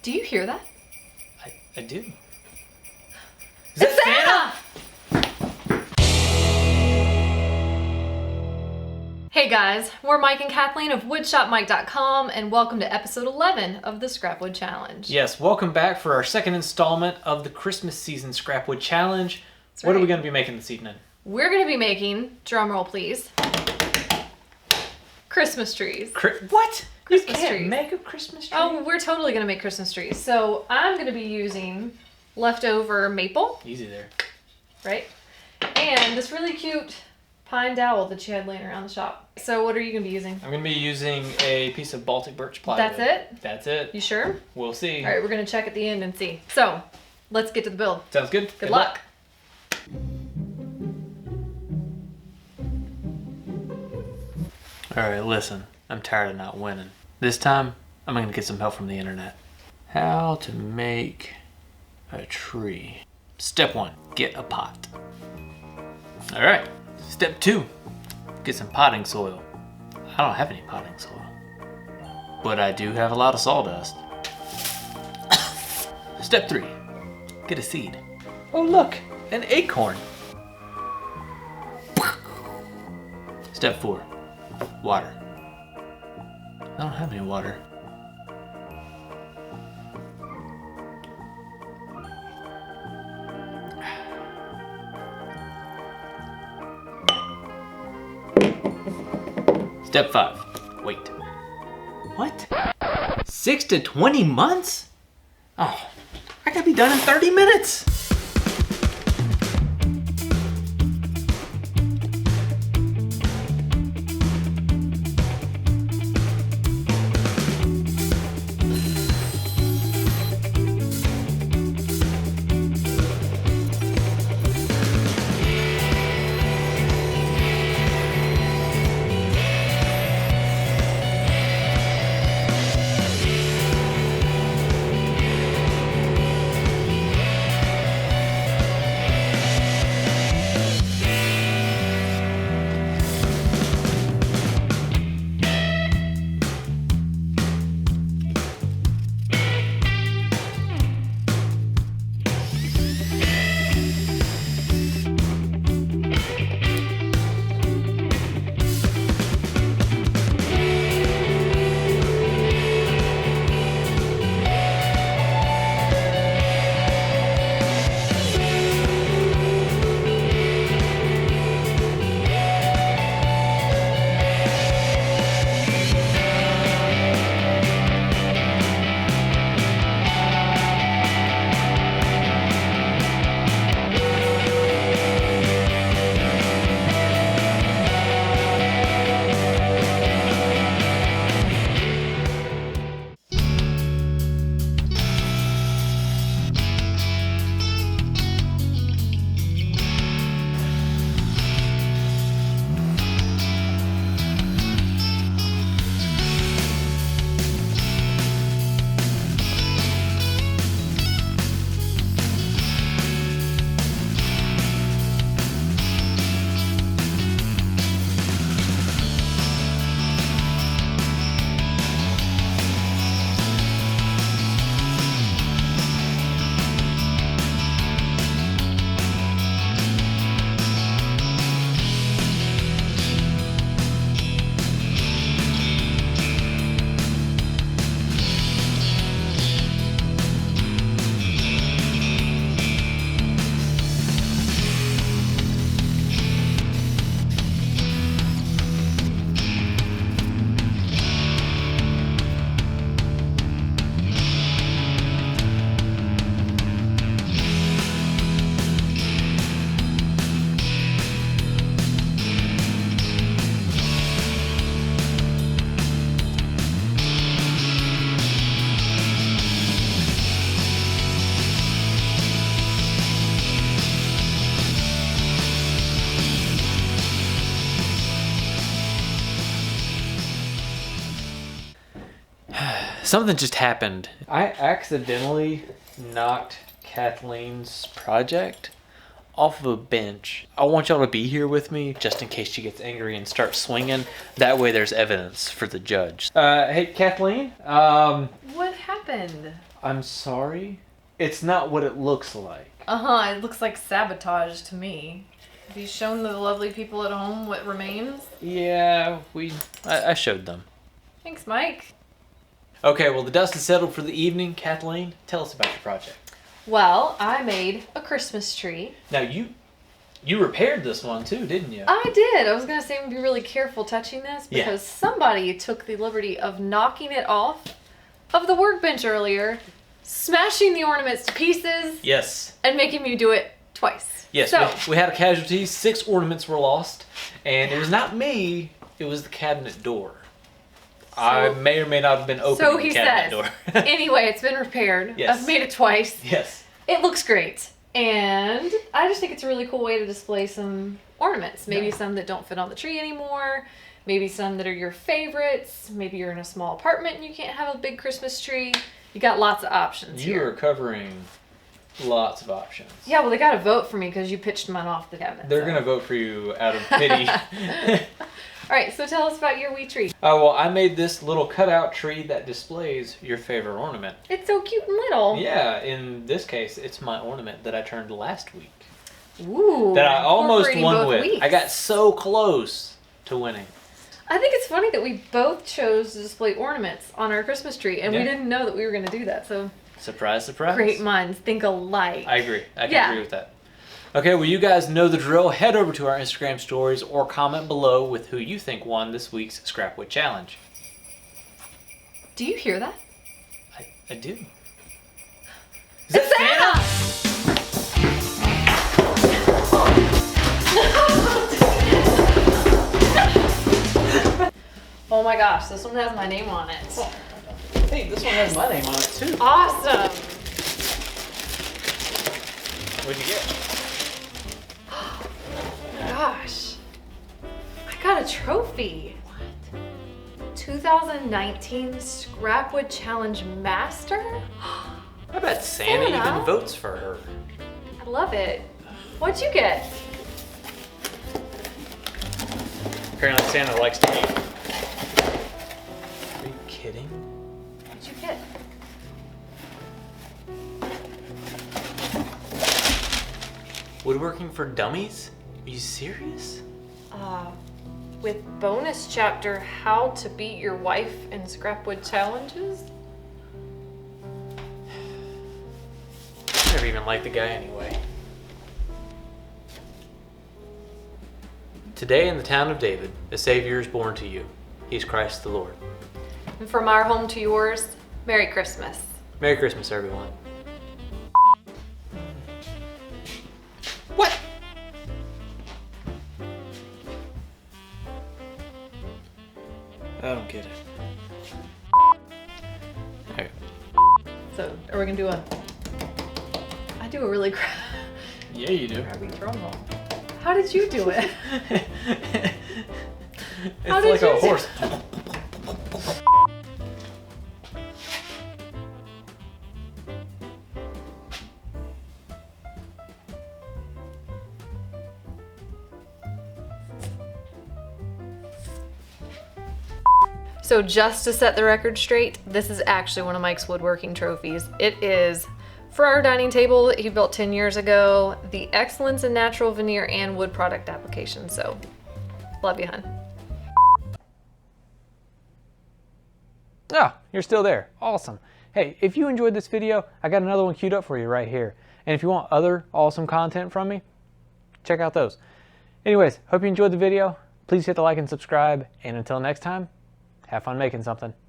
Do you hear that? I do. It's Santa! Hey guys, we're Mike and Kathleen of woodshopmike.com and welcome to episode 11 of the Scrapwood Challenge. Yes, welcome back for our second installment of the Christmas season Scrapwood Challenge. That's What are right. we going to be making this evening? We're going to be making, drumroll please, Christmas trees. What? Christmas You can't trees. make a Christmas tree? Oh, we're totally going to make Christmas trees. So I'm going to be using leftover maple, Easy there. right? And this really cute pine dowel that you had laying around the shop. So what are you going to be using? I'm going to be using a piece of Baltic birch plywood. That's it? That's it. You sure? We'll see. All right, we're going to check at the end and see. So let's get to the build. Sounds good. Good luck. All right, listen. I'm tired of not winning. This time, I'm going to get some help from the internet. How to make a tree. Step 1, get a pot. All right. Step 2, get some potting soil. I don't have any potting soil, but I do have a lot of sawdust. Step 3, get a seed. Oh look, an acorn. Step 4, water. I don't have any water. Step 5, wait. What? 6 to 20 months? Oh, I gotta be done in 30 minutes. Something just happened. I accidentally knocked Kathleen's project off of a bench. I want y'all to be here with me just in case she gets angry and starts swinging. That way there's evidence for the judge. Hey, Kathleen. What happened? I'm sorry. It's not what it looks like. It looks like sabotage to me. Have you shown the lovely people at home what remains? Yeah, I showed them. Thanks, Mike. Okay, well, the dust is settled for the evening. Kathleen, tell us about your project. Well, I made a Christmas tree. Now, you repaired this one too, didn't you? I did. I was going to say be really careful touching this because somebody took the liberty of knocking it off of the workbench earlier, smashing the ornaments to pieces. Yes. And making me do it twice. Yes, so, we had a casualty. 6 ornaments were lost. And it was not me, it was the cabinet door. I may or may not have been opening the cabinet door. Anyway, it's been repaired. Yes. I've made it twice. Yes. It looks great. And I just think it's a really cool way to display some ornaments. Maybe some that don't fit on the tree anymore. Maybe some that are your favorites. Maybe you're in a small apartment and you can't have a big Christmas tree. You got lots of options You here. are covering lots of options. Yeah, well, they got to vote for me because you pitched mine off the cabinet. They're going to vote for you out of pity. All right, so tell us about your wee tree. Well, I made this little cutout tree that displays your favorite ornament. It's so cute and little. Yeah, in this case, it's my ornament that I turned last week. Ooh. That I almost won both with. weeks. I got so close to winning. I think it's funny that we both chose to display ornaments on our Christmas tree, and we Yeah. didn't know that we were going to do that. So Surprise, surprise. great minds think alike. I agree. I can agree with that. Okay, well, you guys know the drill. Head over to our Instagram stories or comment below with who you think won this week's Scrapwood Challenge. Do you hear that? I do. Is It's that Santa! Oh my gosh, this one has my name on it. Hey, this one has my name on it too. Awesome! What'd you get? Gosh, I got a trophy. What? 2019 Scrapwood Challenge Master? I bet Santa Santa? even votes for her. I love it. What'd you get? Apparently Santa likes to eat. Are you kidding? What'd you get? Woodworking for dummies? Are you serious? With bonus chapter, How to Beat Your Wife in Scrapwood Challenges? I never even liked the guy anyway. Today in the town of David, a Savior is born to you. He's Christ the Lord. And from our home to yours, Merry Christmas. Merry Christmas, everyone. What? I don't get it. Okay. So, are we gonna do I do a really Yeah, you do. crappy drum roll. How did you do it? How It's did like you a do- horse. So just to set the record straight, this is actually one of Mike's woodworking trophies. It is for our dining table that he built 10 years ago, the excellence in natural veneer and wood product application. So, love you, hun. Ah, you're still there. Awesome. Hey, if you enjoyed this video, I got another one queued up for you right here. And if you want other awesome content from me, check out those. Anyways, hope you enjoyed the video. Please hit the like and subscribe. And until next time, have fun making something.